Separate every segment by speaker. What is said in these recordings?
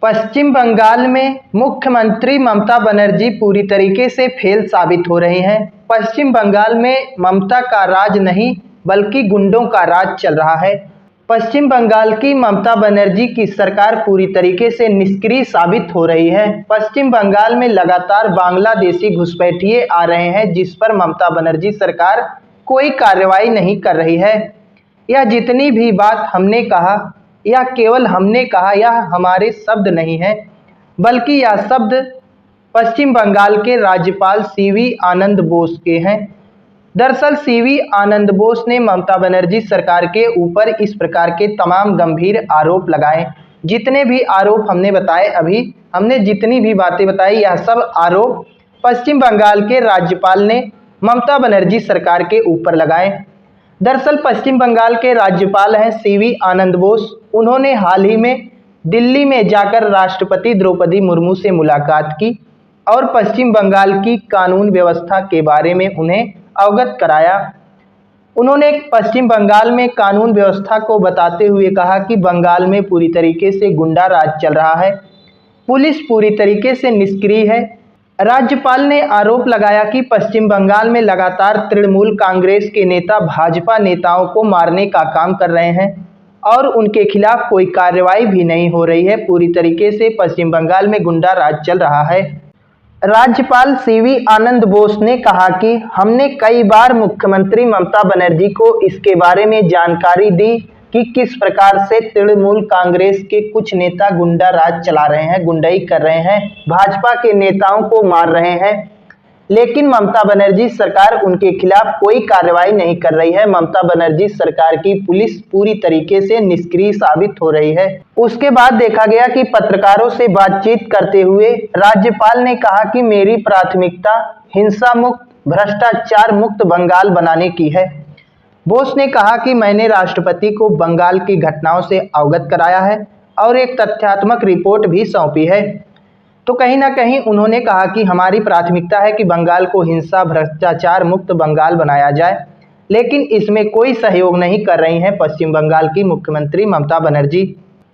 Speaker 1: पश्चिम बंगाल में मुख्यमंत्री ममता बनर्जी पूरी तरीके से फेल साबित हो रही हैं। पश्चिम बंगाल में ममता का राज नहीं बल्कि गुंडों का राज चल रहा है। पश्चिम बंगाल की ममता बनर्जी की सरकार पूरी तरीके से निष्क्रिय साबित हो रही है। पश्चिम बंगाल में लगातार बांग्लादेशी घुसपैठिए आ रहे हैं, जिस पर ममता बनर्जी सरकार कोई कार्रवाई नहीं कर रही है। यह जितनी भी बात हमने कहा, यह केवल हमने कहा, यह हमारे शब्द नहीं है, बल्कि यह शब्द पश्चिम बंगाल के राज्यपाल सीवी आनंद बोस के हैं। दरअसल सीवी आनंद बोस ने ममता बनर्जी सरकार के ऊपर इस प्रकार के तमाम गंभीर आरोप लगाए। जितने भी आरोप हमने बताए, अभी हमने जितनी भी बातें बताई, यह सब आरोप पश्चिम बंगाल के राज्यपाल ने ममता बनर्जी सरकार के ऊपर लगाए। दरअसल पश्चिम बंगाल के राज्यपाल हैं सीवी आनंद बोस। उन्होंने हाल ही में दिल्ली में जाकर राष्ट्रपति द्रौपदी मुर्मू से मुलाकात की और पश्चिम बंगाल की कानून व्यवस्था के बारे में उन्हें अवगत कराया। उन्होंने पश्चिम बंगाल में कानून व्यवस्था को बताते हुए कहा कि बंगाल में पूरी तरीके से गुंडा राज चल रहा है, पुलिस पूरी तरीके से निष्क्रिय है। राज्यपाल ने आरोप लगाया कि पश्चिम बंगाल में लगातार तृणमूल कांग्रेस के नेता भाजपा नेताओं को मारने का काम कर रहे हैं और उनके खिलाफ कोई कार्रवाई भी नहीं हो रही है। पूरी तरीके से पश्चिम बंगाल में गुंडा राज चल रहा है। राज्यपाल सीवी आनंद बोस ने कहा कि हमने कई बार मुख्यमंत्री ममता बनर्जी को इसके बारे में जानकारी दी कि किस प्रकार से तृणमूल कांग्रेस के कुछ नेता गुंडा राज चला रहे हैं, गुंडाई कर रहे हैं, भाजपा के नेताओं को मार रहे हैं, लेकिन ममता बनर्जी सरकार उनके खिलाफ कोई कार्रवाई नहीं कर रही है। ममता बनर्जी सरकार की पुलिस पूरी तरीके से निष्क्रिय साबित हो रही है। उसके बाद देखा गया कि पत्रकारों से बातचीत करते हुए राज्यपाल ने कहा कि मेरी प्राथमिकता हिंसा मुक्त, भ्रष्टाचार मुक्त बंगाल बनाने की है। बोस ने कहा कि मैंने राष्ट्रपति को बंगाल की घटनाओं से अवगत कराया है और एक तथ्यात्मक रिपोर्ट भी सौंपी है। तो कहीं ना कहीं उन्होंने कहा कि हमारी प्राथमिकता है कि बंगाल को हिंसा भ्रष्टाचार मुक्त बंगाल बनाया जाए, लेकिन इसमें कोई सहयोग नहीं कर रही हैं पश्चिम बंगाल की मुख्यमंत्री ममता बनर्जी।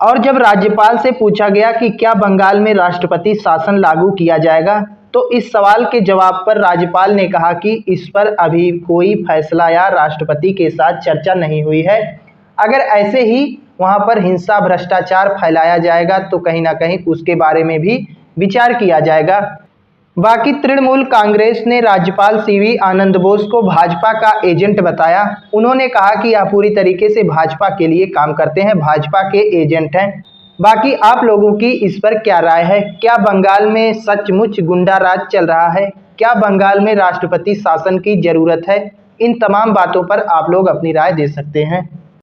Speaker 1: और जब राज्यपाल से पूछा गया कि क्या बंगाल में राष्ट्रपति शासन लागू किया जाएगा, तो इस सवाल के जवाब पर राज्यपाल ने कहा कि इस पर अभी कोई फैसला या राष्ट्रपति के साथ चर्चा नहीं हुई है। अगर ऐसे ही वहां पर हिंसा भ्रष्टाचार फैलाया जाएगा तो कहीं ना कहीं उसके बारे में भी विचार किया जाएगा। बाकी तृणमूल कांग्रेस ने राज्यपाल सीवी आनंद बोस को भाजपा का एजेंट बताया। उन्होंने कहा कि यह पूरी तरीके से भाजपा के लिए काम करते हैं, भाजपा के एजेंट हैं। बाकी आप लोगों की इस पर क्या राय है? क्या बंगाल में सचमुच गुंडा राज चल रहा है? क्या बंगाल में राष्ट्रपति शासन की जरूरत है? इन तमाम बातों पर आप लोग अपनी राय दे सकते हैं।